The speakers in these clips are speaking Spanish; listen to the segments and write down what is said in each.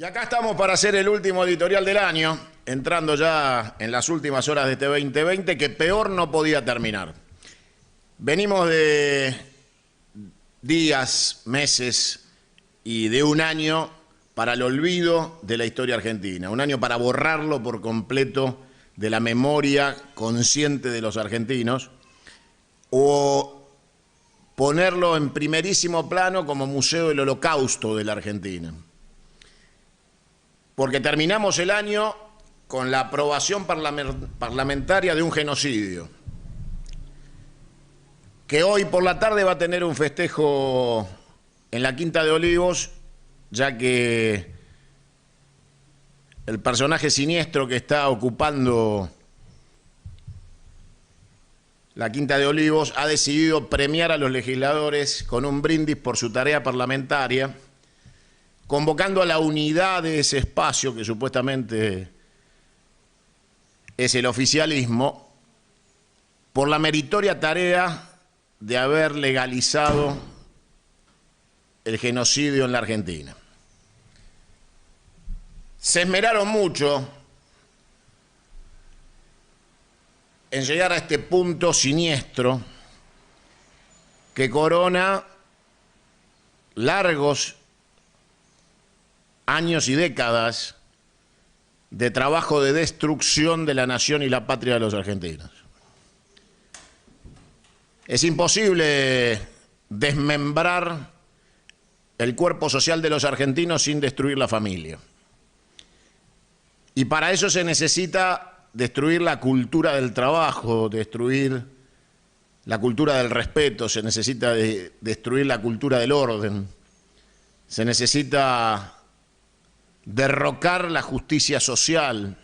Y acá estamos para hacer el último editorial del año, entrando ya en las últimas horas de este 2020, que peor no podía terminar. Venimos de días, meses y de un año para el olvido de la historia argentina, un año para borrarlo por completo de la memoria consciente de los argentinos, o ponerlo en primerísimo plano como Museo del Holocausto de la Argentina. Porque terminamos el año con la aprobación parlamentaria de un genocidio, que hoy por la tarde va a tener un festejo en la Quinta de Olivos, ya que el personaje siniestro que está ocupando la Quinta de Olivos ha decidido premiar a los legisladores con un brindis por su tarea parlamentaria, convocando a la unidad de ese espacio que supuestamente es el oficialismo, por la meritoria tarea de haber legalizado el genocidio en la Argentina. Se esmeraron mucho en llegar a este punto siniestro que corona largos años y décadas de trabajo de destrucción de la nación y la patria de los argentinos. Es imposible desmembrar el cuerpo social de los argentinos sin destruir la familia. Y para eso se necesita destruir la cultura del trabajo, destruir la cultura del respeto, se necesita destruir la cultura del orden, se necesita derrocar la justicia social,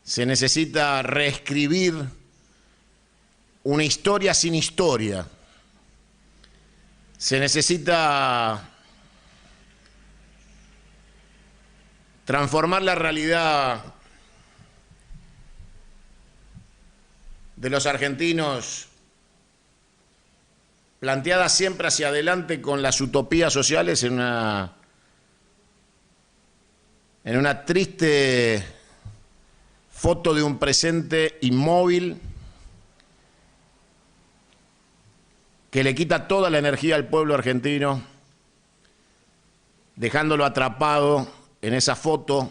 se necesita reescribir una historia sin historia, se necesita transformar la realidad de los argentinos, planteada siempre hacia adelante con las utopías sociales, en una triste foto de un presente inmóvil que le quita toda la energía al pueblo argentino, dejándolo atrapado en esa foto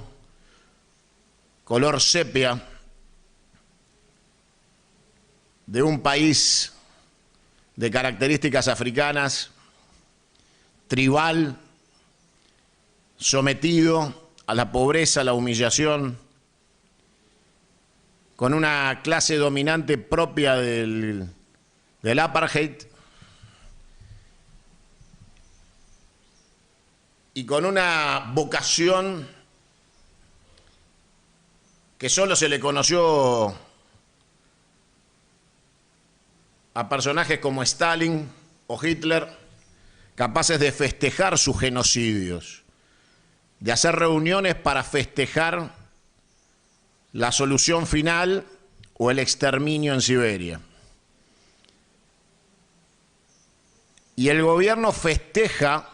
color sepia de un país de características africanas, tribal, sometido a la pobreza, a la humillación, con una clase dominante propia del apartheid y con una vocación que solo se le conoció a personajes como Stalin o Hitler, capaces de festejar sus genocidios, de hacer reuniones para festejar la solución final o el exterminio en Siberia. Y el gobierno festeja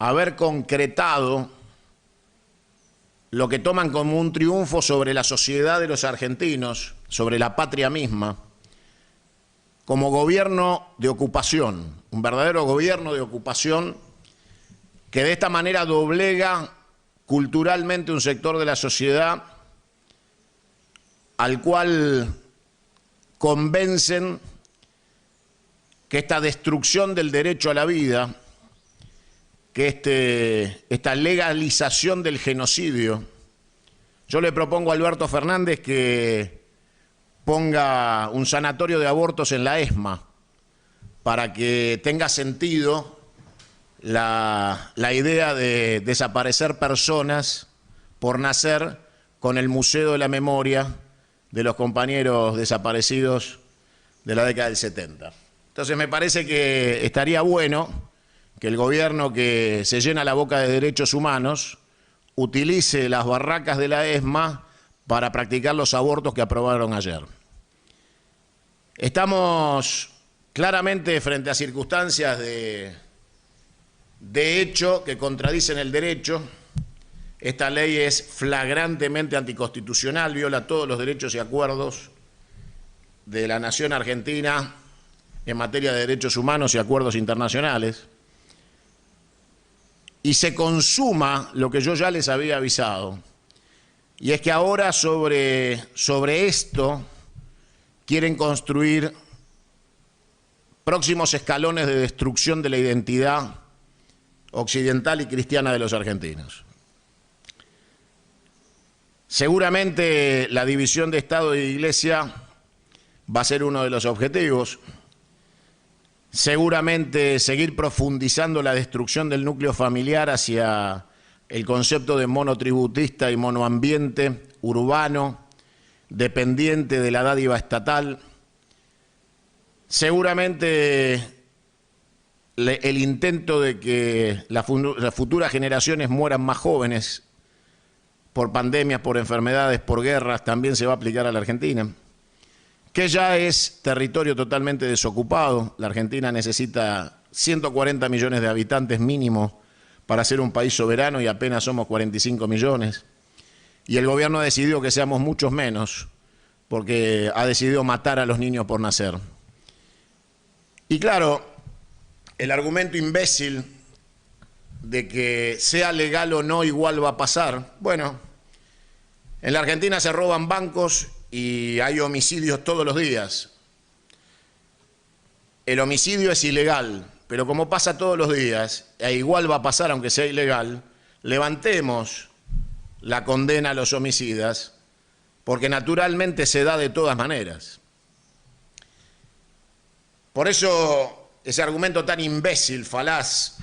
haber concretado lo que toman como un triunfo sobre la sociedad de los argentinos, sobre la patria misma, como gobierno de ocupación, un verdadero gobierno de ocupación que de esta manera doblega culturalmente un sector de la sociedad al cual convencen que esta destrucción del derecho a la vida, que esta legalización del genocidio, yo le propongo a Alberto Fernández que ponga un sanatorio de abortos en la ESMA para que tenga sentido la idea de desaparecer personas por nacer con el Museo de la Memoria de los compañeros desaparecidos de la década del 70. Entonces me parece que estaría bueno que el gobierno, que se llena la boca de derechos humanos, utilice las barracas de la ESMA para practicar los abortos que aprobaron ayer. Estamos claramente frente a circunstancias de hecho que contradicen el derecho, Esta ley es flagrantemente anticonstitucional, viola todos los derechos y acuerdos de la nación argentina en materia de derechos humanos y acuerdos internacionales. Y se consuma lo que yo ya les había avisado. Y es que ahora sobre esto quieren construir próximos escalones de destrucción de la identidad occidental y cristiana de los argentinos. Seguramente la división de Estado y de Iglesia va a ser uno de los objetivos. Seguramente seguir profundizando la destrucción del núcleo familiar hacia el concepto de monotributista y monoambiente urbano, dependiente de la dádiva estatal. Seguramente el intento de que las futuras generaciones mueran más jóvenes por pandemias, por enfermedades, por guerras, también se va a aplicar a la Argentina, que ya es territorio totalmente desocupado. La Argentina necesita 140 millones de habitantes mínimo para ser un país soberano y apenas somos 45 millones. Y el gobierno ha decidido que seamos muchos menos porque ha decidido matar a los niños por nacer. Y claro, el argumento imbécil de que sea legal o no igual va a pasar. Bueno, en la Argentina se roban bancos y hay homicidios todos los días. El homicidio es ilegal, pero como pasa todos los días, e igual va a pasar aunque sea ilegal, levantemos la condena a los homicidas, porque naturalmente se da de todas maneras. Por eso ese argumento tan imbécil, falaz,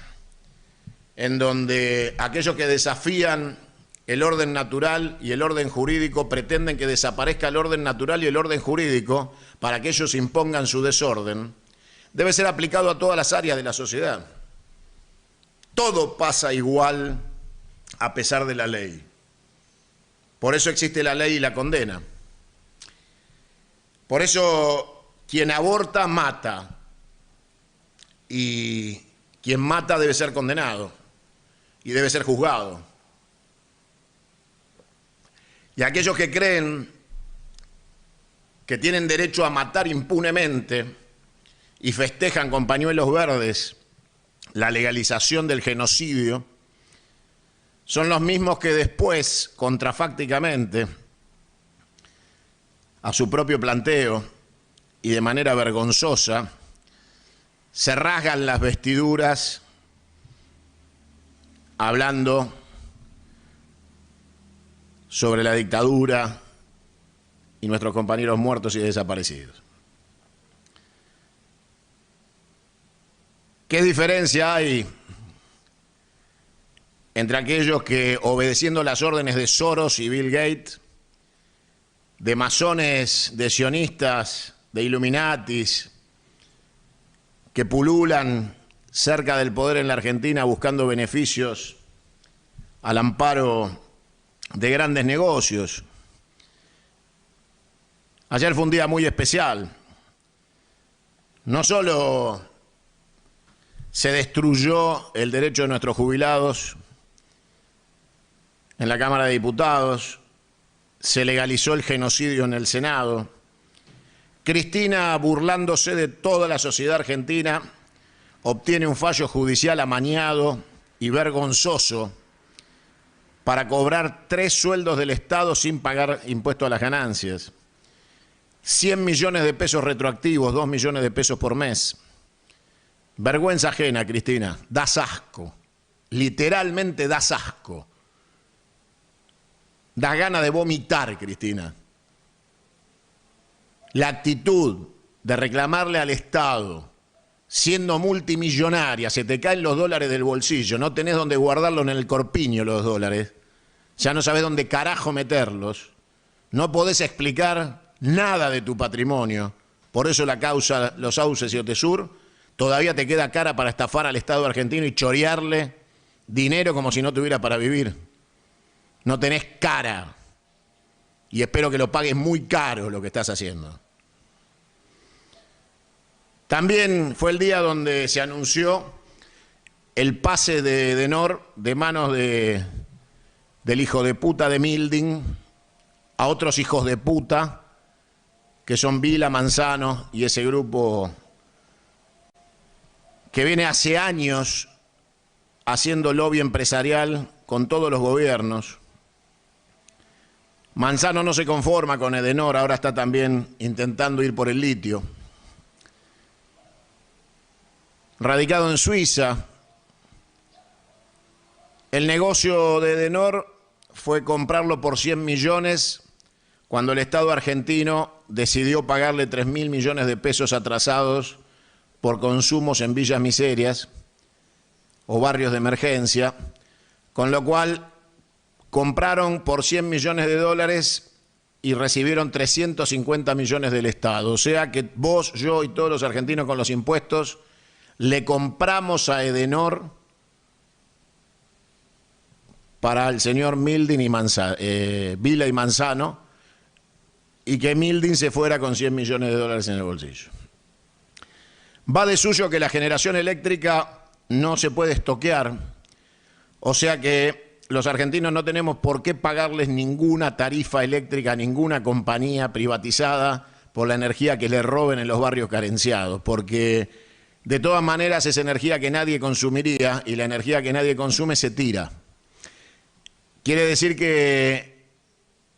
en donde aquellos que desafían el orden natural y el orden jurídico pretenden que desaparezca el orden natural y el orden jurídico para que ellos impongan su desorden, debe ser aplicado a todas las áreas de la sociedad. Todo pasa igual a pesar de la ley. Por eso existe la ley y la condena. Por eso quien aborta mata. Y quien mata debe ser condenado y debe ser juzgado. Y aquellos que creen que tienen derecho a matar impunemente y festejan con pañuelos verdes la legalización del genocidio, son los mismos que después, contrafácticamente, a su propio planteo y de manera vergonzosa, se rasgan las vestiduras hablando sobre la dictadura y nuestros compañeros muertos y desaparecidos. ¿Qué diferencia hay entre aquellos que, obedeciendo las órdenes de Soros y Bill Gates, de masones, de sionistas, de Illuminatis, que pululan cerca del poder en la Argentina buscando beneficios al amparo de grandes negocios? Ayer fue un día muy especial. No solo se destruyó el derecho de nuestros jubilados en la Cámara de Diputados, se legalizó el genocidio en el Senado. Cristina, burlándose de toda la sociedad argentina, obtiene un fallo judicial amañado y vergonzoso para cobrar 3 sueldos del Estado sin pagar impuesto a las ganancias. 100 millones de pesos retroactivos, 2 millones de pesos por mes. Vergüenza ajena, Cristina. Das asco. Literalmente das asco. Da gana de vomitar, Cristina. La actitud de reclamarle al Estado, siendo multimillonaria, se te caen los dólares del bolsillo, no tenés dónde guardarlo en el corpiño los dólares, ya no sabés dónde carajo meterlos, no podés explicar nada de tu patrimonio, por eso la causa Los Sauces y Otesur todavía te queda cara para estafar al Estado argentino y chorearle dinero como si no tuviera para vivir. No tenés cara. Y espero que lo pagues muy caro lo que estás haciendo. También fue el día donde se anunció el pase de Edenor de manos de del hijo de puta de Milding a otros hijos de puta que son Vila, Manzano y ese grupo que viene hace años haciendo lobby empresarial con todos los gobiernos. Manzano no se conforma con Edenor, ahora está también intentando ir por el litio. Radicado en Suiza, el negocio de Edenor fue comprarlo por 100 millones cuando el Estado argentino decidió pagarle 3.000 millones de pesos atrasados por consumos en villas miserias o barrios de emergencia, con lo cual compraron por 100 millones de dólares y recibieron 350 millones del Estado. O sea que vos, yo y todos los argentinos con los impuestos le compramos a Edenor para el señor Milding y Vila y Manzano, y que Milding se fuera con 100 millones de dólares en el bolsillo. Va de suyo que la generación eléctrica no se puede estoquear, o sea que los argentinos no tenemos por qué pagarles ninguna tarifa eléctrica a ninguna compañía privatizada por la energía que le roben en los barrios carenciados, porque de todas maneras es energía que nadie consumiría y la energía que nadie consume se tira. Quiere decir que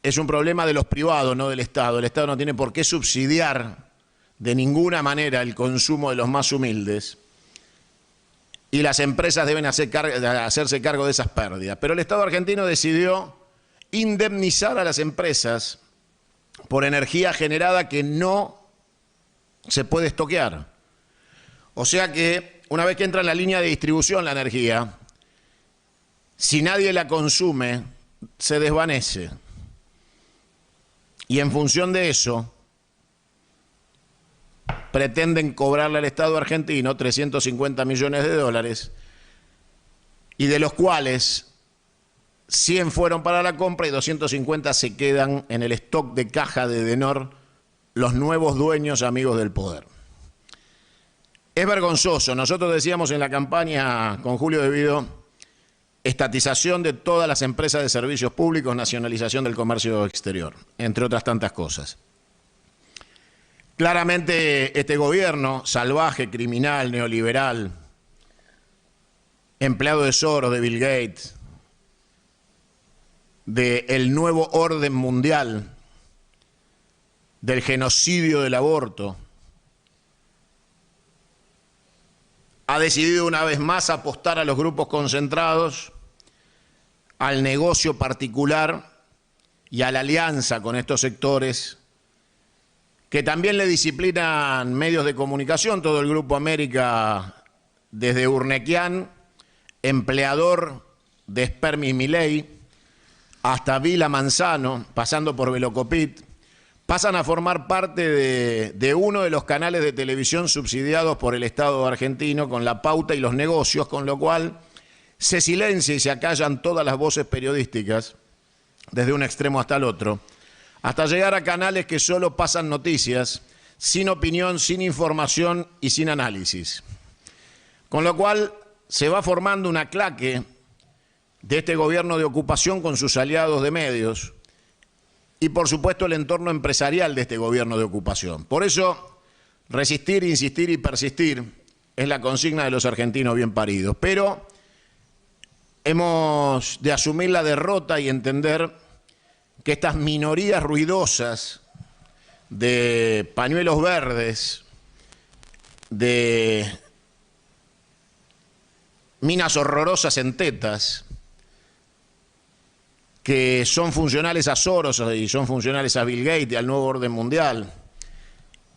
es un problema de los privados, no del Estado. El Estado no tiene por qué subsidiar de ninguna manera el consumo de los más humildes y las empresas deben hacerse cargo de esas pérdidas. Pero el Estado argentino decidió indemnizar a las empresas por energía generada que no se puede estoquear. O sea que una vez que entra en la línea de distribución la energía, si nadie la consume, se desvanece. Y en función de eso, pretenden cobrarle al Estado argentino 350 millones de dólares, y de los cuales 100 fueron para la compra y 250 se quedan en el stock de caja de Edenor, los nuevos dueños amigos del poder. Es vergonzoso. Nosotros decíamos en la campaña con Julio De Vido, estatización de todas las empresas de servicios públicos, nacionalización del comercio exterior, entre otras tantas cosas. Claramente este gobierno salvaje, criminal, neoliberal, empleado de Soros, de Bill Gates, del nuevo orden mundial, del genocidio del aborto, ha decidido una vez más apostar a los grupos concentrados, al negocio particular y a la alianza con estos sectores que también le disciplinan medios de comunicación, todo el Grupo América, desde Urnequian, empleador de Spermis Milei, hasta Vila Manzano, pasando por Velocopit, pasan a formar parte de uno de los canales de televisión subsidiados por el Estado argentino con la pauta y los negocios, con lo cual se silencia y se acallan todas las voces periodísticas, desde un extremo hasta el otro, hasta llegar a canales que solo pasan noticias, sin opinión, sin información y sin análisis. Con lo cual se va formando una claque de este gobierno de ocupación con sus aliados de medios y, por supuesto, el entorno empresarial de este gobierno de ocupación. Por eso, resistir, insistir y persistir es la consigna de los argentinos bien paridos. Pero hemos de asumir la derrota y entender que estas minorías ruidosas de pañuelos verdes, de minas horrorosas en tetas, que son funcionales a Soros y son funcionales a Bill Gates y al nuevo orden mundial,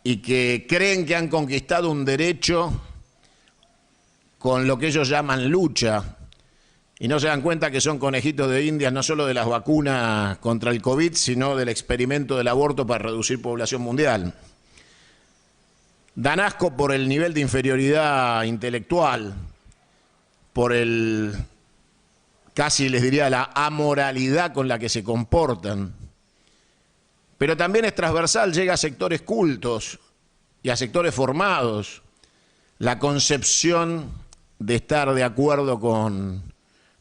y que creen que han conquistado un derecho con lo que ellos llaman lucha, y no se dan cuenta que son conejitos de Indias no solo de las vacunas contra el COVID, sino del experimento del aborto para reducir población mundial. Dan asco por el nivel de inferioridad intelectual, por el, casi les diría, la amoralidad con la que se comportan. Pero también es transversal, llega a sectores cultos y a sectores formados la concepción de estar de acuerdo con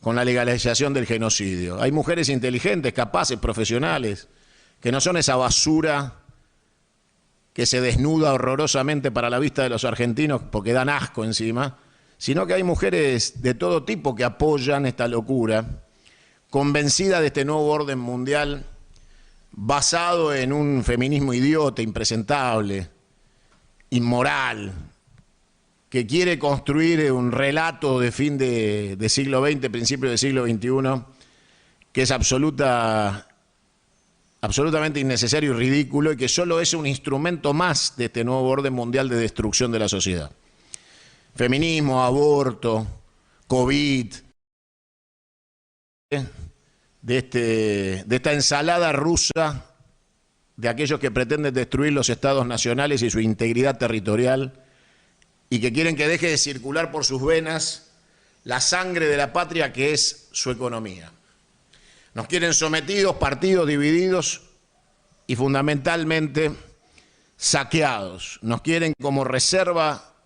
con la legalización del genocidio. Hay mujeres inteligentes, capaces, profesionales, que no son esa basura que se desnuda horrorosamente para la vista de los argentinos porque dan asco encima, sino que hay mujeres de todo tipo que apoyan esta locura, convencidas de este nuevo orden mundial basado en un feminismo idiota, impresentable, inmoral, que quiere construir un relato de fin de siglo XX, principio del siglo XXI, que es absolutamente innecesario y ridículo y que solo es un instrumento más de este nuevo orden mundial de destrucción de la sociedad. Feminismo, aborto, COVID, de esta ensalada rusa de aquellos que pretenden destruir los estados nacionales y su integridad territorial y que quieren que deje de circular por sus venas la sangre de la patria que es su economía. Nos quieren sometidos, partidos divididos y fundamentalmente saqueados. Nos quieren como reserva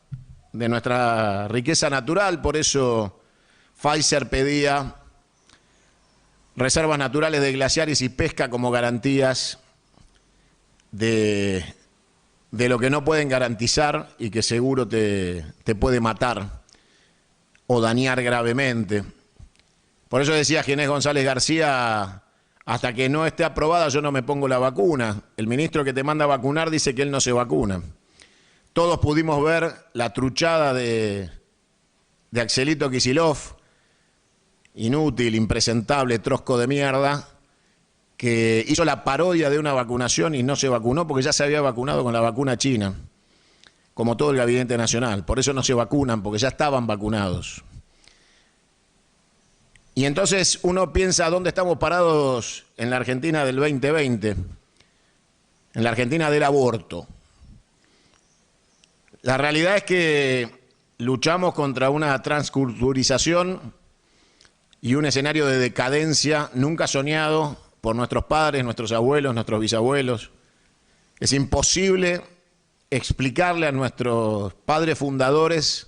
de nuestra riqueza natural, por eso Pfizer pedía reservas naturales de glaciares y pesca como garantías de lo que no pueden garantizar y que seguro te puede matar o dañar gravemente. Por eso decía Ginés González García, hasta que no esté aprobada yo no me pongo la vacuna. El ministro que te manda a vacunar dice que él no se vacuna. Todos pudimos ver la truchada de Axelito Kicillof, inútil, impresentable, trosco de mierda, que hizo la parodia de una vacunación y no se vacunó porque ya se había vacunado con la vacuna china, como todo el gabinete nacional. Por eso no se vacunan, porque ya estaban vacunados. Y entonces uno piensa dónde estamos parados en la Argentina del 2020, en la Argentina del aborto. La realidad es que luchamos contra una transculturización y un escenario de decadencia nunca soñado por nuestros padres, nuestros abuelos, nuestros bisabuelos. Es imposible explicarle a nuestros padres fundadores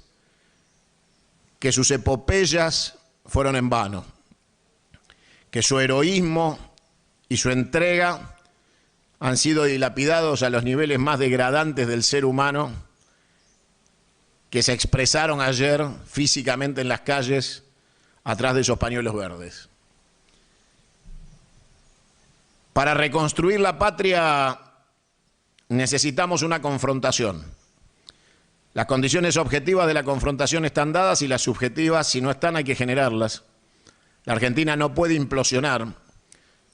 que sus epopeyas fueron en vano, que su heroísmo y su entrega han sido dilapidados a los niveles más degradantes del ser humano, que se expresaron ayer físicamente en las calles atrás de esos pañuelos verdes. Para reconstruir la patria necesitamos una confrontación. Las condiciones objetivas de la confrontación están dadas y las subjetivas, si no están, hay que generarlas. La Argentina no puede implosionar.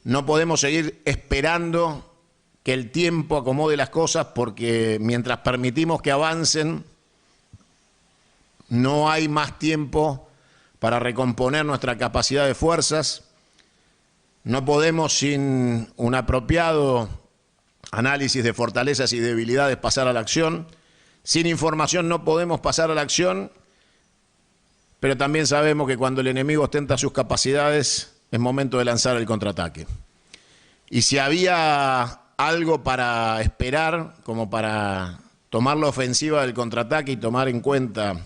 No podemos seguir esperando que el tiempo acomode las cosas porque mientras permitimos que avancen, no hay más tiempo para recomponer nuestra capacidad de fuerzas. No podemos, sin un apropiado análisis de fortalezas y debilidades, pasar a la acción. Sin información no podemos pasar a la acción, pero también sabemos que cuando el enemigo ostenta sus capacidades es momento de lanzar el contraataque. Y si había algo para esperar, como para tomar la ofensiva del contraataque y tomar en cuenta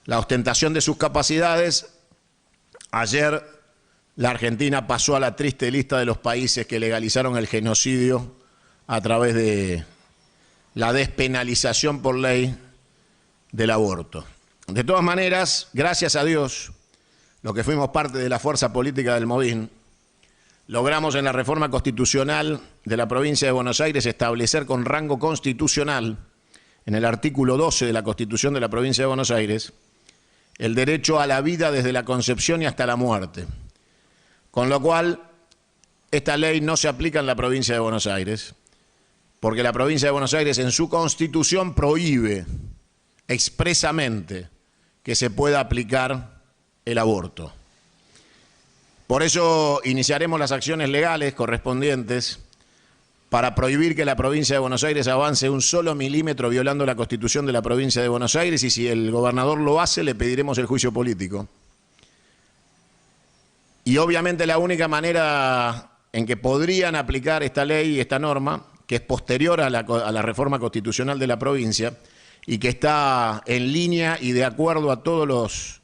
la ostentación de sus capacidades, ayer la Argentina pasó a la triste lista de los países que legalizaron el genocidio a través de la despenalización por ley del aborto. De todas maneras, gracias a Dios, los que fuimos parte de la fuerza política del Modín, logramos en la reforma constitucional de la provincia de Buenos Aires establecer con rango constitucional, en el artículo 12 de la Constitución de la provincia de Buenos Aires, el derecho a la vida desde la concepción y hasta la muerte. Con lo cual, esta ley no se aplica en la provincia de Buenos Aires, porque la provincia de Buenos Aires en su constitución prohíbe expresamente que se pueda aplicar el aborto. Por eso iniciaremos las acciones legales correspondientes para prohibir que la provincia de Buenos Aires avance un solo milímetro violando la Constitución de la provincia de Buenos Aires, y si el gobernador lo hace, le pediremos el juicio político. Y obviamente la única manera en que podrían aplicar esta ley y esta norma, que es posterior a la reforma constitucional de la provincia y que está en línea y de acuerdo a todos los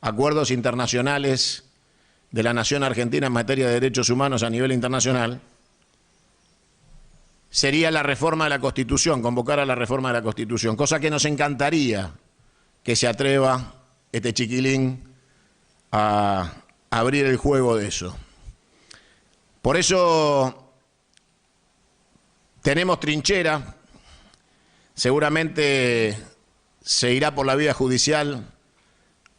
acuerdos internacionales de la nación argentina en materia de derechos humanos a nivel internacional, sería la reforma de la Constitución, convocar a la reforma de la Constitución, cosa que nos encantaría que se atreva este chiquilín a abrir el juego de eso. Por eso tenemos trinchera, seguramente se irá por la vía judicial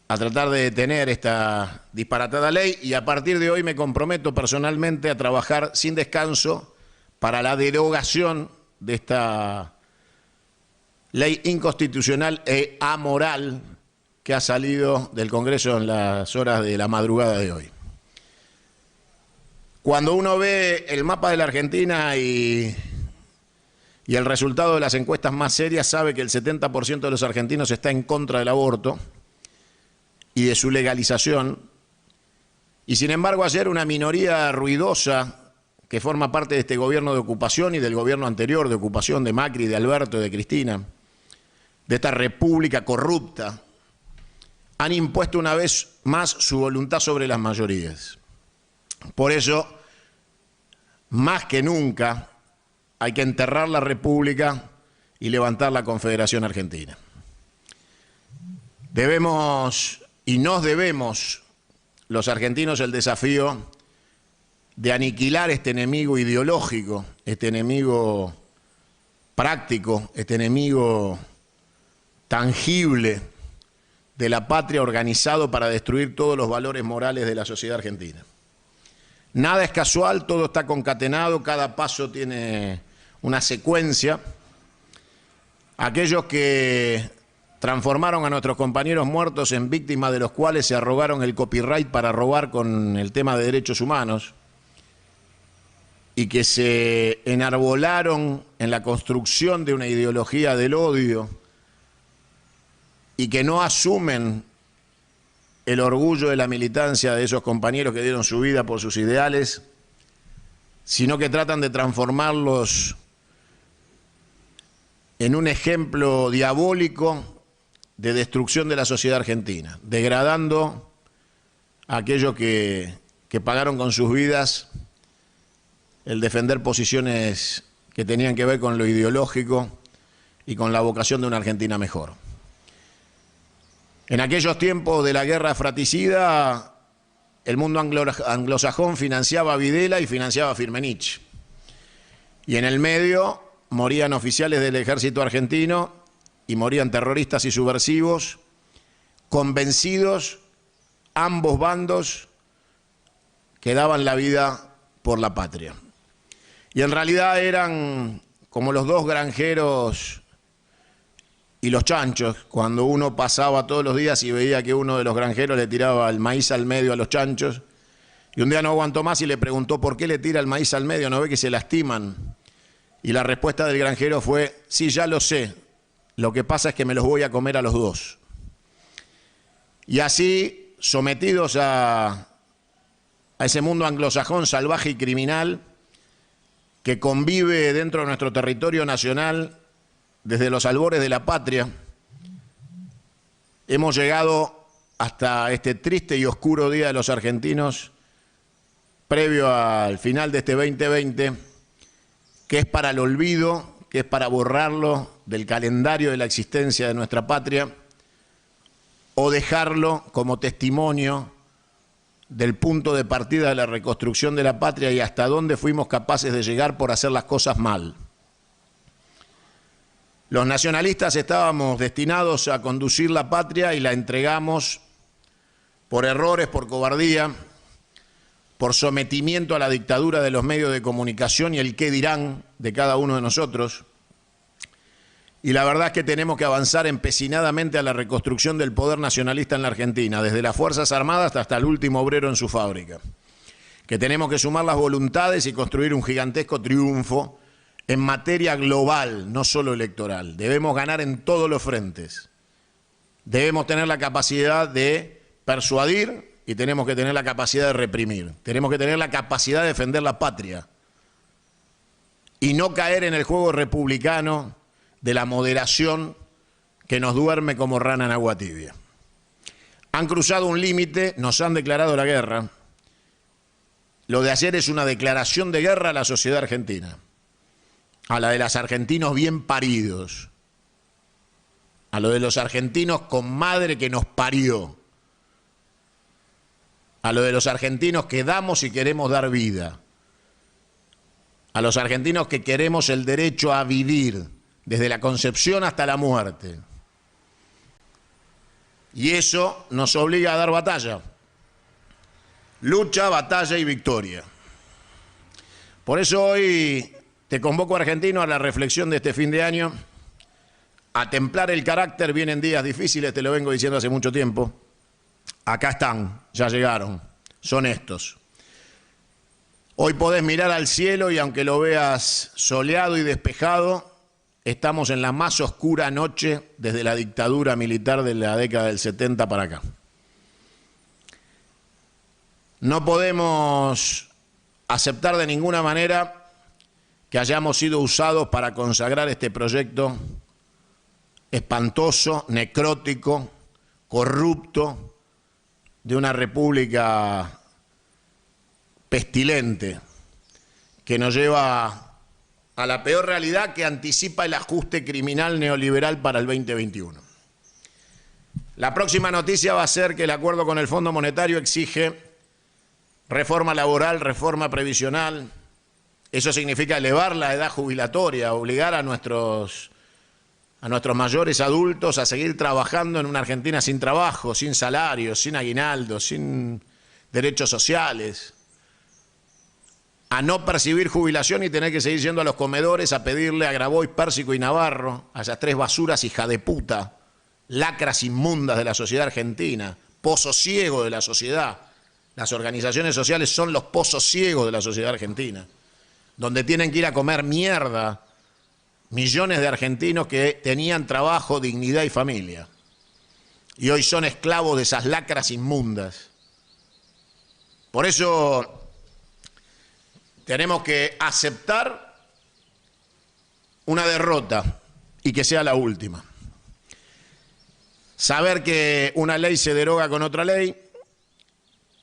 a tratar de detener esta disparatada ley y a partir de hoy me comprometo personalmente a trabajar sin descanso para la derogación de esta ley inconstitucional e amoral que ha salido del Congreso en las horas de la madrugada de hoy. Cuando uno ve el mapa de la Argentina y el resultado de las encuestas más serias, sabe que el 70% de los argentinos está en contra del aborto y de su legalización. Y sin embargo, ayer una minoría ruidosa que forma parte de este gobierno de ocupación y del gobierno anterior de ocupación de Macri, de Alberto, de Cristina, de esta república corrupta, han impuesto una vez más su voluntad sobre las mayorías. Por eso, más que nunca, hay que enterrar la República y levantar la Confederación Argentina. Debemos y nos debemos los argentinos el desafío de aniquilar este enemigo ideológico, este enemigo práctico, este enemigo tangible de la patria organizado para destruir todos los valores morales de la sociedad argentina. Nada es casual, todo está concatenado, cada paso tiene una secuencia. Aquellos que transformaron a nuestros compañeros muertos en víctimas de los cuales se arrogaron el copyright para robar con el tema de derechos humanos y que se enarbolaron en la construcción de una ideología del odio y que no asumen el orgullo de la militancia de esos compañeros que dieron su vida por sus ideales, sino que tratan de transformarlos en un ejemplo diabólico de destrucción de la sociedad argentina, degradando a aquellos que pagaron con sus vidas el defender posiciones que tenían que ver con lo ideológico y con la vocación de una Argentina mejor. En aquellos tiempos de la guerra fratricida, el mundo anglosajón financiaba a Videla y financiaba a Firmenich. Y en el medio morían oficiales del ejército argentino y morían terroristas y subversivos, convencidos, ambos bandos, que daban la vida por la patria. Y en realidad eran como los dos granjeros y los chanchos, cuando uno pasaba todos los días y veía que uno de los granjeros le tiraba el maíz al medio a los chanchos, y un día no aguantó más y le preguntó por qué le tira el maíz al medio, ¿no ve que se lastiman? Y la respuesta del granjero fue, sí, ya lo sé, lo que pasa es que me los voy a comer a los dos. Y así, sometidos a ese mundo anglosajón salvaje y criminal que convive dentro de nuestro territorio nacional desde los albores de la patria, hemos llegado hasta este triste y oscuro día de los argentinos, previo al final de este 2020, que es para el olvido, que es para borrarlo del calendario de la existencia de nuestra patria, o dejarlo como testimonio del punto de partida de la reconstrucción de la patria y hasta dónde fuimos capaces de llegar por hacer las cosas mal. Los nacionalistas estábamos destinados a conducir la patria y la entregamos por errores, por cobardía, por sometimiento a la dictadura de los medios de comunicación y el qué dirán de cada uno de nosotros. Y la verdad es que tenemos que avanzar empecinadamente a la reconstrucción del poder nacionalista en la Argentina, desde las Fuerzas Armadas hasta el último obrero en su fábrica. Que tenemos que sumar las voluntades y construir un gigantesco triunfo en materia global, no solo electoral. Debemos ganar en todos los frentes. Debemos tener la capacidad de persuadir y tenemos que tener la capacidad de reprimir. Tenemos que tener la capacidad de defender la patria y no caer en el juego republicano de la moderación que nos duerme como rana en agua tibia. Han cruzado un límite, nos han declarado la guerra. Lo de ayer es una declaración de guerra a la sociedad argentina, a la de los argentinos bien paridos, a lo de los argentinos con madre que nos parió, a lo de los argentinos que damos y queremos dar vida, a los argentinos que queremos el derecho a vivir desde la concepción hasta la muerte. Y eso nos obliga a dar batalla. Lucha, batalla y victoria. Por eso hoy te convoco, argentino, a la reflexión de este fin de año, a templar el carácter. Vienen días difíciles, te lo vengo diciendo hace mucho tiempo. Acá están, ya llegaron, son estos. Hoy podés mirar al cielo y aunque lo veas soleado y despejado, estamos en la más oscura noche desde la dictadura militar de la década del 70 para acá. No podemos aceptar de ninguna manera que hayamos sido usados para consagrar este proyecto espantoso, necrótico, corrupto, de una república pestilente que nos lleva a la peor realidad que anticipa el ajuste criminal neoliberal para el 2021. La próxima noticia va a ser que el acuerdo con el Fondo Monetario exige reforma laboral, reforma previsional. Eso significa elevar la edad jubilatoria, obligar a nuestros mayores adultos a seguir trabajando en una Argentina sin trabajo, sin salario, sin aguinaldo, sin derechos sociales, a no percibir jubilación y tener que seguir yendo a los comedores a pedirle a Grabois, Pérsico y Navarro, a esas tres basuras hija de puta, lacras inmundas de la sociedad argentina, pozo ciego de la sociedad. Las organizaciones sociales son los pozos ciegos de la sociedad argentina, donde tienen que ir a comer mierda millones de argentinos que tenían trabajo, dignidad y familia. Y hoy son esclavos de esas lacras inmundas. Por eso tenemos que aceptar una derrota y que sea la última. Saber que una ley se deroga con otra ley,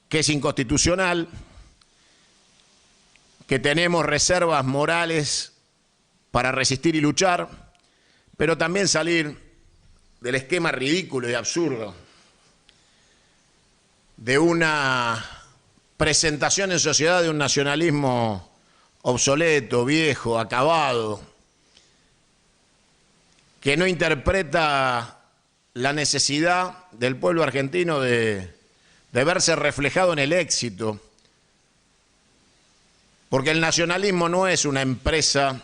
que es inconstitucional, que tenemos reservas morales para resistir y luchar, pero también salir del esquema ridículo y absurdo de una presentación en sociedad de un nacionalismo obsoleto, viejo, acabado, que no interpreta la necesidad del pueblo argentino de verse reflejado en el éxito, porque el nacionalismo no es una empresa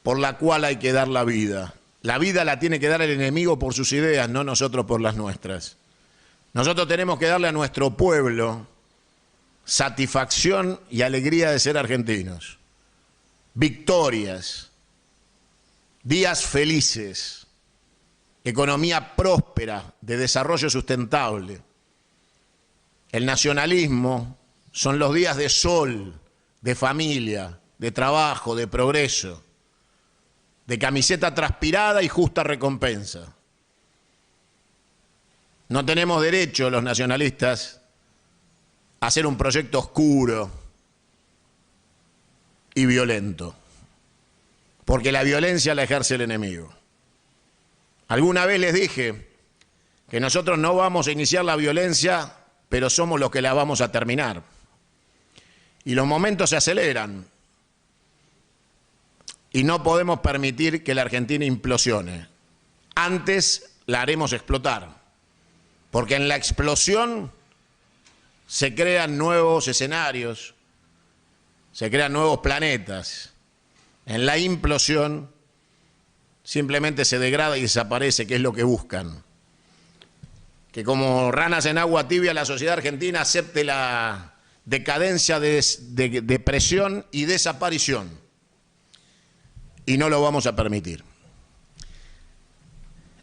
por la cual hay que dar la vida. La vida la tiene que dar el enemigo por sus ideas, no nosotros por las nuestras. Nosotros tenemos que darle a nuestro pueblo satisfacción y alegría de ser argentinos, victorias, días felices, economía próspera, de desarrollo sustentable. El nacionalismo son los días de sol, de familia, de trabajo, de progreso, de camiseta transpirada y justa recompensa. No tenemos derecho los nacionalistas a hacer un proyecto oscuro y violento, porque la violencia la ejerce el enemigo. Alguna vez les dije que nosotros no vamos a iniciar la violencia, pero somos los que la vamos a terminar. Y los momentos se aceleran. Y no podemos permitir que la Argentina implosione. Antes la haremos explotar. Porque en la explosión se crean nuevos escenarios, se crean nuevos planetas. En la implosión simplemente se degrada y desaparece, que es lo que buscan. Que como ranas en agua tibia la sociedad argentina acepte la decadencia de depresión y desaparición. Y no lo vamos a permitir.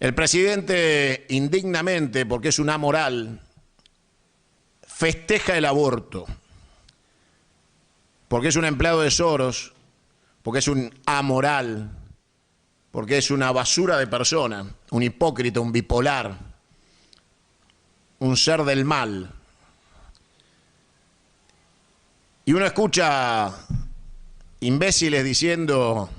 El presidente indignamente, porque es un amoral, festeja el aborto, porque es un empleado de Soros, porque es un amoral, porque es una basura de persona, un hipócrita, un bipolar, un ser del mal. Y uno escucha imbéciles diciendo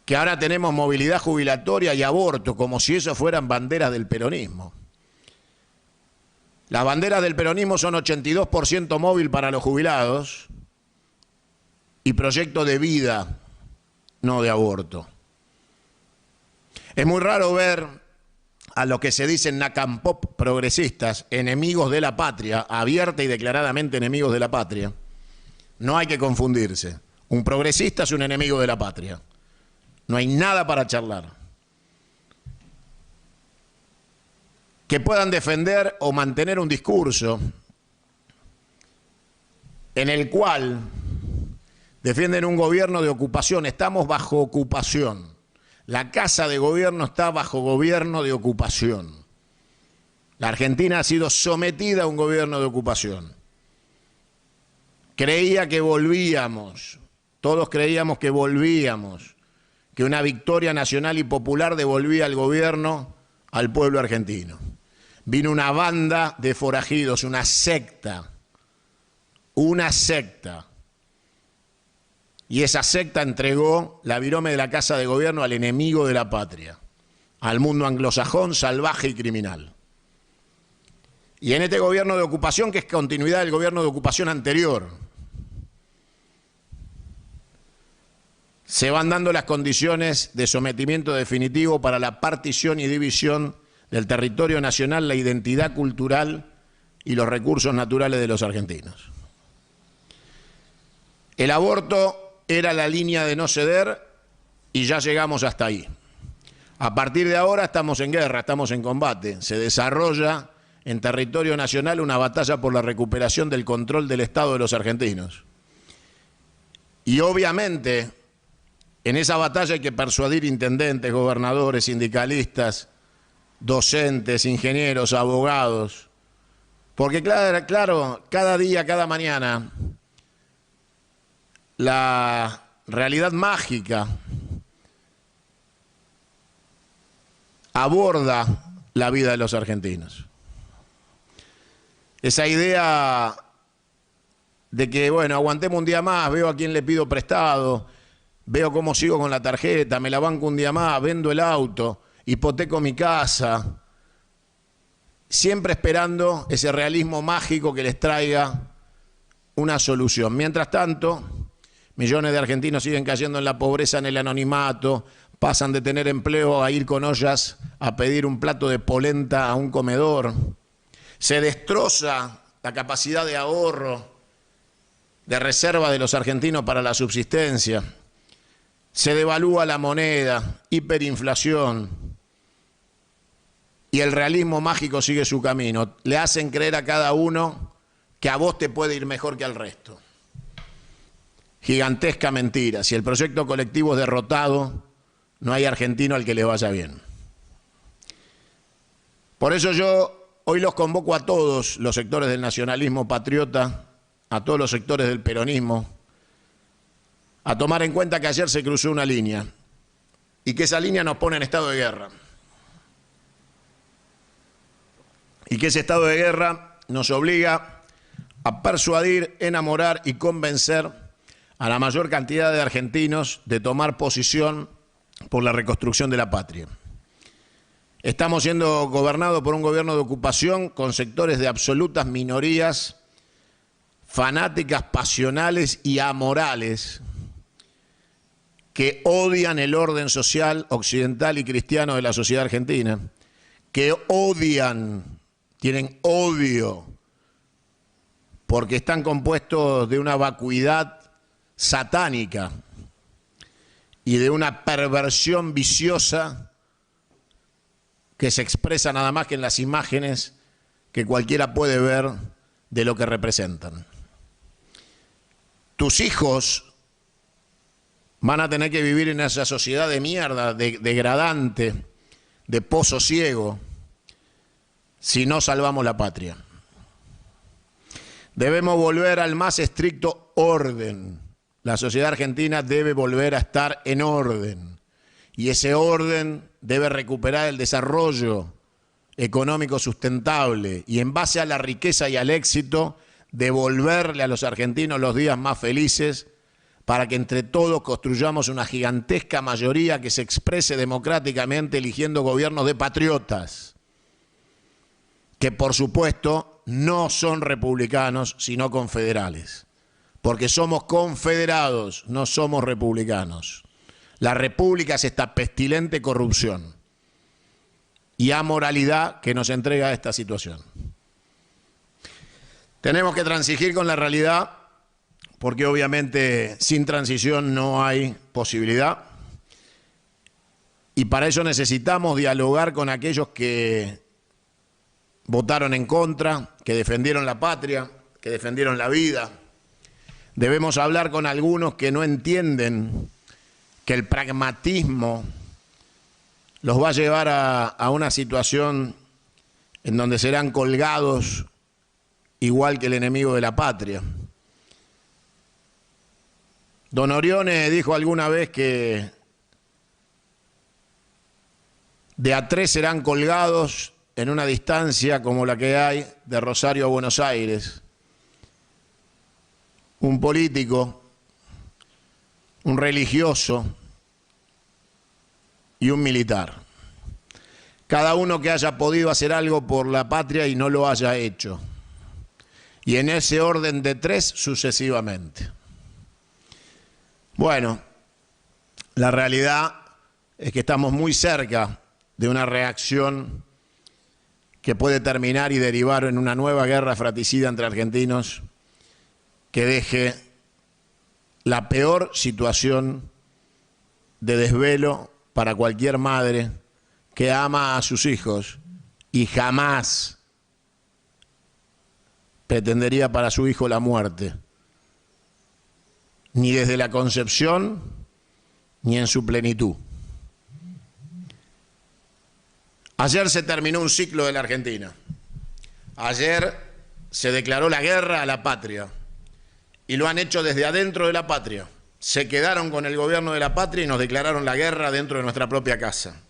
que ahora tenemos movilidad jubilatoria y aborto, como si eso fueran banderas del peronismo. Las banderas del peronismo son 82% móvil para los jubilados y proyecto de vida, no de aborto. Es muy raro ver a los que se dicen nacampop progresistas, enemigos de la patria, abierta y declaradamente enemigos de la patria. No hay que confundirse. Un progresista es un enemigo de la patria. No hay nada para charlar. Que puedan defender o mantener un discurso en el cual defienden un gobierno de ocupación. Estamos bajo ocupación. La Casa de Gobierno está bajo gobierno de ocupación. La Argentina ha sido sometida a un gobierno de ocupación. Creía que volvíamos, todos creíamos que volvíamos, que una victoria nacional y popular devolvía el gobierno al pueblo argentino. Vino una banda de forajidos, una secta. Y esa secta entregó la virome de la Casa de Gobierno al enemigo de la patria, al mundo anglosajón, salvaje y criminal. Y en este gobierno de ocupación, que es continuidad del gobierno de ocupación anterior, se van dando las condiciones de sometimiento definitivo para la partición y división del territorio nacional, la identidad cultural y los recursos naturales de los argentinos. El aborto era la línea de no ceder y ya llegamos hasta ahí. A partir de ahora estamos en guerra, estamos en combate. Se desarrolla en territorio nacional una batalla por la recuperación del control del Estado de los argentinos. Y obviamente en esa batalla hay que persuadir intendentes, gobernadores, sindicalistas, docentes, ingenieros, abogados. Porque claro, cada día, cada mañana, la realidad mágica aborda la vida de los argentinos. Esa idea de que, bueno, aguantemos un día más, veo a quién le pido prestado, veo cómo sigo con la tarjeta, me la banco un día más, vendo el auto, hipoteco mi casa, siempre esperando ese realismo mágico que les traiga una solución. Mientras tanto, millones de argentinos siguen cayendo en la pobreza, en el anonimato, pasan de tener empleo a ir con ollas a pedir un plato de polenta a un comedor. Se destroza la capacidad de ahorro, de reserva de los argentinos para la subsistencia. Se devalúa la moneda, hiperinflación. Y el realismo mágico sigue su camino. Le hacen creer a cada uno que a vos te puede ir mejor que al resto. Gigantesca mentira. Si el proyecto colectivo es derrotado, no hay argentino al que le vaya bien. Por eso yo hoy los convoco a todos los sectores del nacionalismo patriota, a todos los sectores del peronismo, a tomar en cuenta que ayer se cruzó una línea y que esa línea nos pone en estado de guerra. Y que ese estado de guerra nos obliga a persuadir, enamorar y convencer a la mayor cantidad de argentinos de tomar posición por la reconstrucción de la patria. Estamos siendo gobernados por un gobierno de ocupación con sectores de absolutas minorías, fanáticas, pasionales y amorales, que odian el orden social occidental y cristiano de la sociedad argentina, que odian, tienen odio, porque están compuestos de una vacuidad satánica y de una perversión viciosa que se expresa nada más que en las imágenes que cualquiera puede ver de lo que representan. Tus hijos van a tener que vivir en esa sociedad de mierda, degradante, de pozo ciego, si no salvamos la patria. Debemos volver al más estricto orden. La sociedad argentina debe volver a estar en orden. Y ese orden debe recuperar el desarrollo económico sustentable y en base a la riqueza y al éxito, devolverle a los argentinos los días más felices para que entre todos construyamos una gigantesca mayoría que se exprese democráticamente eligiendo gobiernos de patriotas, que por supuesto no son republicanos, sino confederales, porque somos confederados, no somos republicanos. La república es esta pestilente corrupción y amoralidad que nos entrega esta situación. Tenemos que transigir con la realidad, porque obviamente sin transición no hay posibilidad, y para eso necesitamos dialogar con aquellos que votaron en contra, que defendieron la patria, que defendieron la vida. Debemos hablar con algunos que no entienden que el pragmatismo los va a llevar a una situación en donde serán colgados igual que el enemigo de la patria. Don Orione dijo alguna vez que de a 3 serán colgados en una distancia como la que hay de Rosario a Buenos Aires. Un político, un religioso y un militar. Cada uno que haya podido hacer algo por la patria y no lo haya hecho. Y en ese orden de 3 sucesivamente. Bueno, la realidad es que estamos muy cerca de una reacción que puede terminar y derivar en una nueva guerra fratricida entre argentinos que deje la peor situación de desvelo para cualquier madre que ama a sus hijos y jamás pretendería para su hijo la muerte, ni desde la concepción ni en su plenitud. Ayer se terminó un ciclo de la Argentina. Ayer se declaró la guerra a la patria y lo han hecho desde adentro de la patria. Se quedaron con el gobierno de la patria y nos declararon la guerra dentro de nuestra propia casa.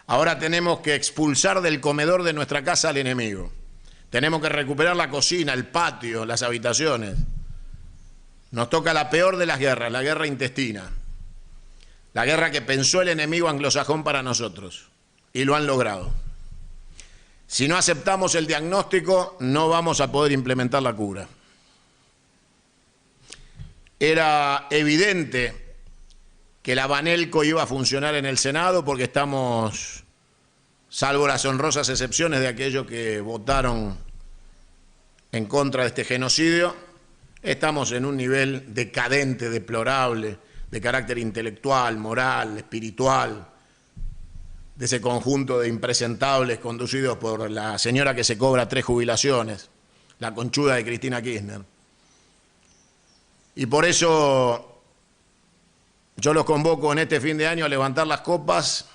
Ahora tenemos que expulsar del comedor de nuestra casa al enemigo. Tenemos que recuperar la cocina, el patio, las habitaciones. Nos toca la peor de las guerras, la guerra intestina. La guerra que pensó el enemigo anglosajón para nosotros. Y lo han logrado. Si no aceptamos el diagnóstico, no vamos a poder implementar la cura. Era evidente que la Banelco iba a funcionar en el Senado porque estamos, salvo las honrosas excepciones de aquellos que votaron en contra de este genocidio, estamos en un nivel decadente, deplorable, de carácter intelectual, moral, espiritual, de ese conjunto de impresentables conducidos por la señora que se cobra 3 jubilaciones, la conchuda de Cristina Kirchner. Y por eso yo los convoco en este fin de año a levantar las copas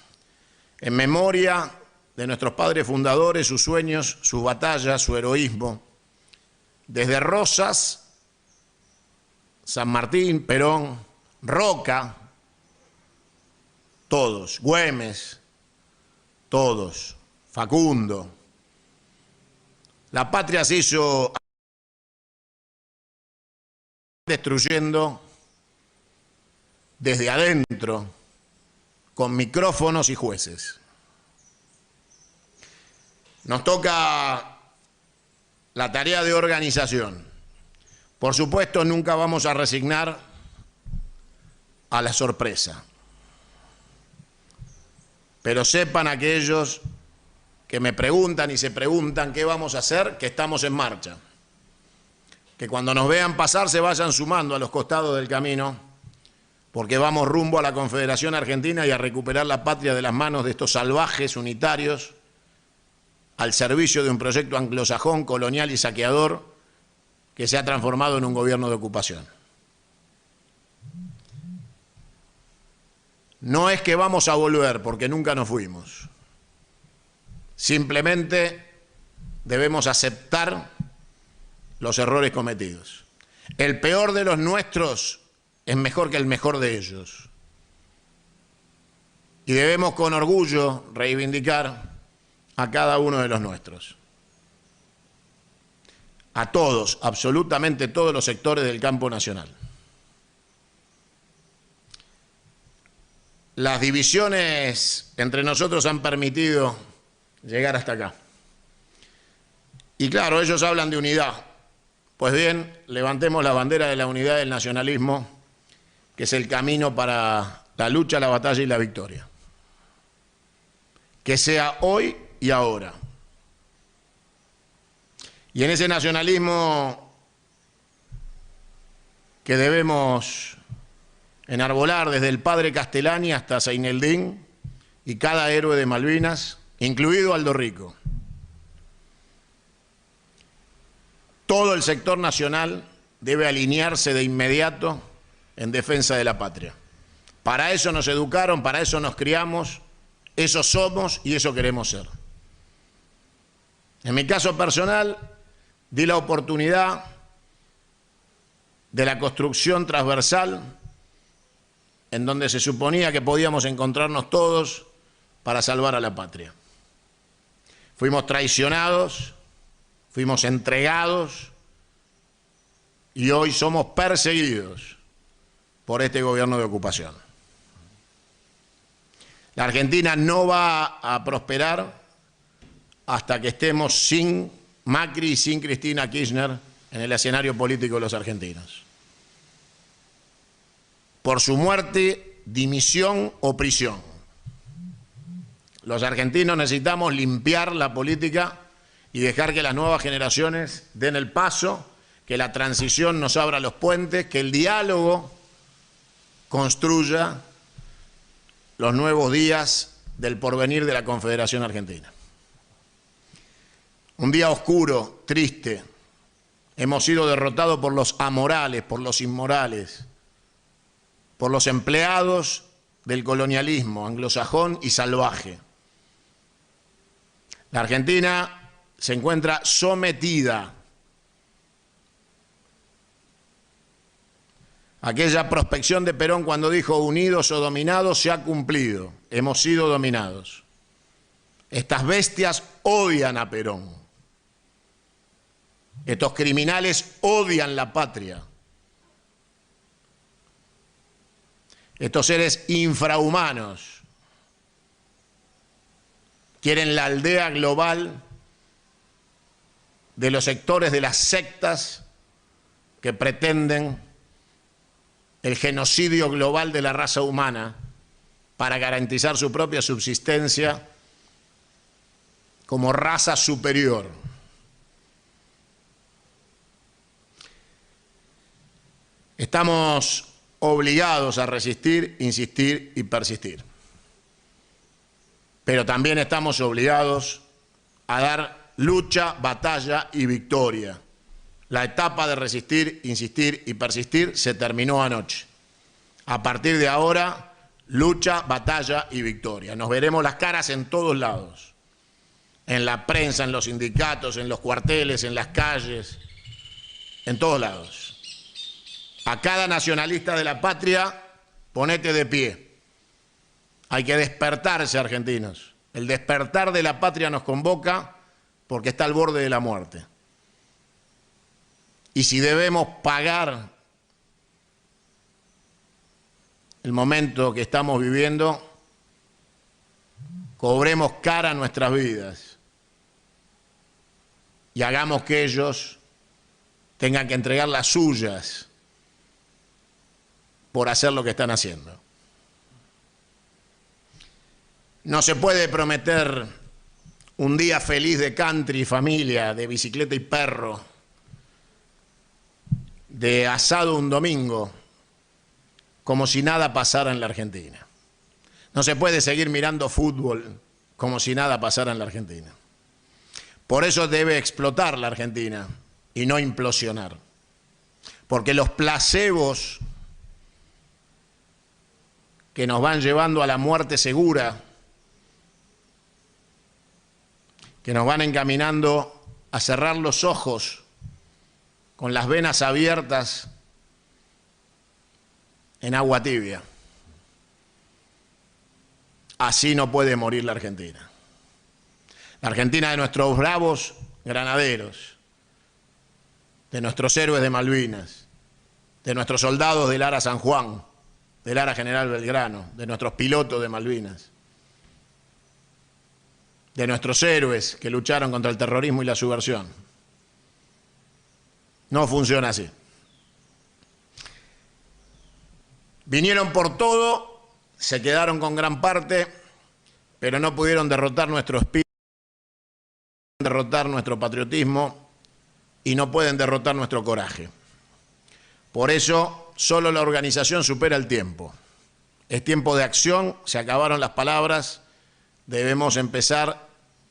en memoria de nuestros padres fundadores, sus sueños, sus batallas, su heroísmo. Desde Rosas, San Martín, Perón, Roca, todos, Güemes, todos, Facundo. La patria se hizo destruyendo desde adentro, con micrófonos y jueces. Nos toca la tarea de organización. Por supuesto, nunca vamos a resignar a la sorpresa. Pero sepan aquellos que me preguntan y se preguntan qué vamos a hacer, que estamos en marcha. Que cuando nos vean pasar se vayan sumando a los costados del camino, porque vamos rumbo a la Confederación Argentina y a recuperar la patria de las manos de estos salvajes unitarios al servicio de un proyecto anglosajón, colonial y saqueador que se ha transformado en un gobierno de ocupación. No es que vamos a volver, porque nunca nos fuimos. Simplemente debemos aceptar los errores cometidos. El peor de los nuestros es mejor que el mejor de ellos. Y debemos con orgullo reivindicar a cada uno de los nuestros. A todos, absolutamente todos los sectores del campo nacional. Las divisiones entre nosotros han permitido llegar hasta acá. Y claro, ellos hablan de unidad. Pues bien, levantemos la bandera de la unidad del nacionalismo, que es el camino para la lucha, la batalla y la victoria. Que sea hoy y ahora. Y en ese nacionalismo que debemos enarbolar desde el padre Castellani hasta Seineldín y cada héroe de Malvinas, incluido Aldo Rico. Todo el sector nacional debe alinearse de inmediato en defensa de la patria. Para eso nos educaron, para eso nos criamos, eso somos y eso queremos ser. En mi caso personal, di la oportunidad de la construcción transversal en donde se suponía que podíamos encontrarnos todos para salvar a la patria. Fuimos traicionados, fuimos entregados y hoy somos perseguidos por este gobierno de ocupación. La Argentina no va a prosperar hasta que estemos sin Macri y sin Cristina Kirchner en el escenario político de los argentinos. Por su muerte, dimisión o prisión. Los argentinos necesitamos limpiar la política y dejar que las nuevas generaciones den el paso, que la transición nos abra los puentes, que el diálogo construya los nuevos días del porvenir de la Confederación Argentina. Un día oscuro, triste. Hemos sido derrotados por los amorales, por los inmorales, por los empleados del colonialismo anglosajón y salvaje. La Argentina se encuentra sometida. Aquella prospección de Perón cuando dijo unidos o dominados se ha cumplido. Hemos sido dominados. Estas bestias odian a Perón. Estos criminales odian la patria. Estos seres infrahumanos quieren la aldea global de los sectores de las sectas que pretenden el genocidio global de la raza humana para garantizar su propia subsistencia como raza superior. Estamos obligados a resistir, insistir y persistir. Pero también estamos obligados a dar lucha, batalla y victoria. La etapa de resistir, insistir y persistir se terminó anoche. A partir de ahora, lucha, batalla y victoria. Nos veremos las caras en todos lados. En la prensa, en los sindicatos, en los cuarteles, en las calles, en todos lados. A cada nacionalista de la patria, ponete de pie. Hay que despertarse, argentinos. El despertar de la patria nos convoca porque está al borde de la muerte. Y si debemos pagar el momento que estamos viviendo, cobremos cara nuestras vidas y hagamos que ellos tengan que entregar las suyas por hacer lo que están haciendo. No se puede prometer un día feliz de country y familia, de bicicleta y perro, de asado un domingo, como si nada pasara en la Argentina. No se puede seguir mirando fútbol como si nada pasara en la Argentina. Por eso debe explotar la Argentina y no implosionar. Porque los placebos que nos van llevando a la muerte segura, que nos van encaminando a cerrar los ojos con las venas abiertas en agua tibia. Así no puede morir la Argentina. La Argentina de nuestros bravos granaderos, de nuestros héroes de Malvinas, de nuestros soldados del Ara San Juan, del Ara General Belgrano, de nuestros pilotos de Malvinas, de nuestros héroes que lucharon contra el terrorismo y la subversión. No funciona así. Vinieron por todo, se quedaron con gran parte, pero no pudieron derrotar nuestro espíritu, derrotar nuestro patriotismo y no pueden derrotar nuestro coraje. Por eso, solo la organización supera el tiempo. Es tiempo de acción, se acabaron las palabras, debemos empezar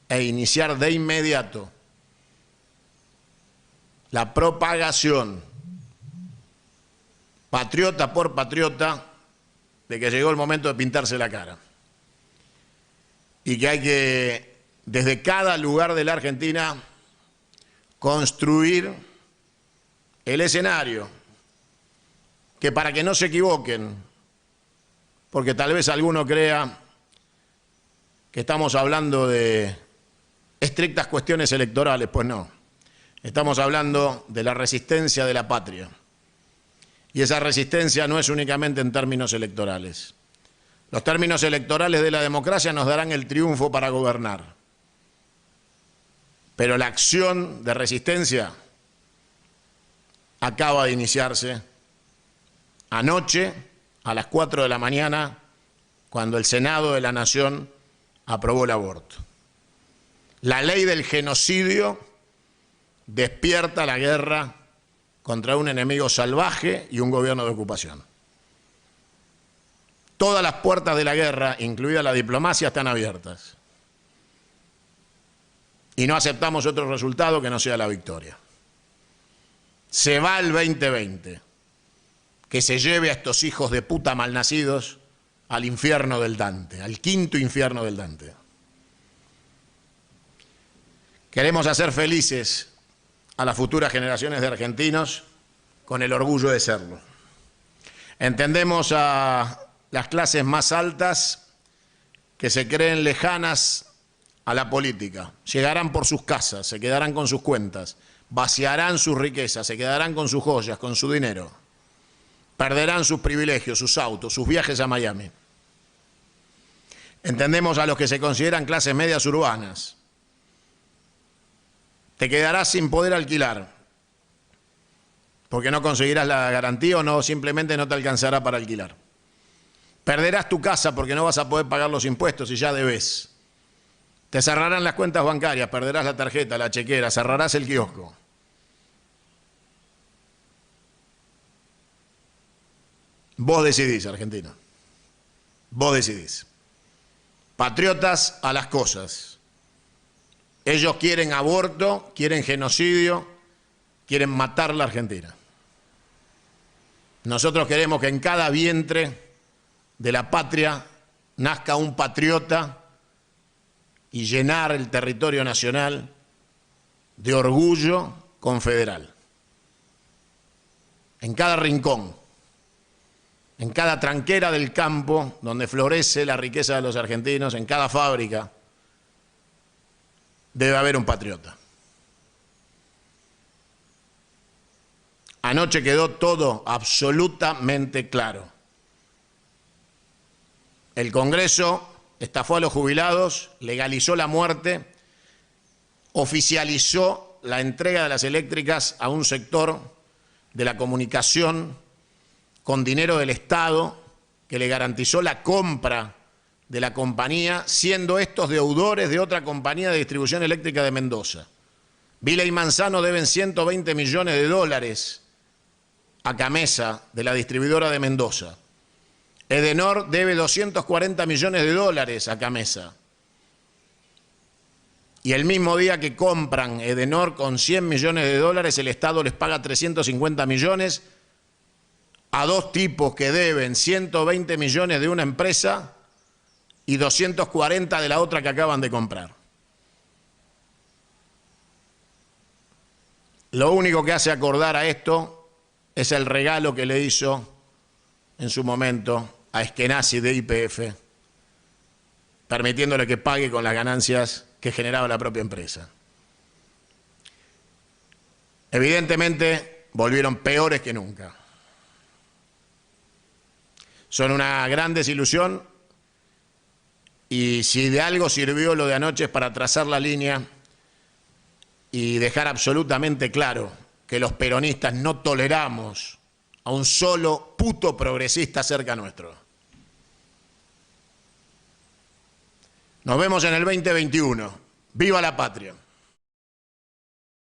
e iniciar de inmediato la propagación, patriota por patriota, de que llegó el momento de pintarse la cara. Y que hay que, desde cada lugar de la Argentina, construir el escenario, que para que no se equivoquen, porque tal vez alguno crea que estamos hablando de estrictas cuestiones electorales, pues no. Estamos hablando de la resistencia de la patria. Y esa resistencia no es únicamente en términos electorales. Los términos electorales de la democracia nos darán el triunfo para gobernar. Pero la acción de resistencia acaba de iniciarse anoche a las 4 de la mañana, cuando el Senado de la Nación aprobó el aborto. La ley del genocidio despierta la guerra contra un enemigo salvaje y un gobierno de ocupación. Todas las puertas de la guerra, incluida la diplomacia, están abiertas. Y no aceptamos otro resultado que no sea la victoria. Se va el 2020. Que se lleve a estos hijos de puta malnacidos al infierno del Dante, al quinto infierno del Dante. Queremos hacer felices a las futuras generaciones de argentinos con el orgullo de serlo. Entendemos a las clases más altas que se creen lejanas a la política. Llegarán por sus casas, se quedarán con sus cuentas, vaciarán sus riquezas, se quedarán con sus joyas, con su dinero. Perderán sus privilegios, sus autos, sus viajes a Miami. Entendemos a los que se consideran clases medias urbanas. Te quedarás sin poder alquilar, porque no conseguirás la garantía o no, simplemente no te alcanzará para alquilar. Perderás tu casa porque no vas a poder pagar los impuestos y ya debes. Te cerrarán las cuentas bancarias, perderás la tarjeta, la chequera, cerrarás el kiosco. Vos decidís, Argentina. Vos decidís. Patriotas a las cosas. Ellos quieren aborto, quieren genocidio, quieren matar la Argentina. Nosotros queremos que en cada vientre de la patria nazca un patriota y llenar el territorio nacional de orgullo confederal. En cada rincón, en cada tranquera del campo donde florece la riqueza de los argentinos, en cada fábrica, debe haber un patriota. Anoche quedó todo absolutamente claro. El Congreso estafó a los jubilados, legalizó la muerte, oficializó la entrega de las eléctricas a un sector de la comunicación con dinero del Estado que le garantizó la compra de la compañía, siendo estos deudores de otra compañía de distribución eléctrica de Mendoza. Vila y Manzano deben 120 millones de dólares a Camesa, de la distribuidora de Mendoza. Edenor debe 240 millones de dólares a Camesa. Y el mismo día que compran Edenor con 100 millones de dólares, el Estado les paga 350 millones a dos tipos que deben 120 millones de una empresa y 240 de la otra que acaban de comprar. Lo único que hace acordar a esto es el regalo que le hizo en su momento a Eskenazi de YPF, permitiéndole que pague con las ganancias que generaba la propia empresa. Evidentemente, volvieron peores que nunca. Son una gran desilusión y si de algo sirvió lo de anoche es para trazar la línea y dejar absolutamente claro que los peronistas no toleramos a un solo puto progresista cerca nuestro. Nos vemos en el 2021. ¡Viva la patria!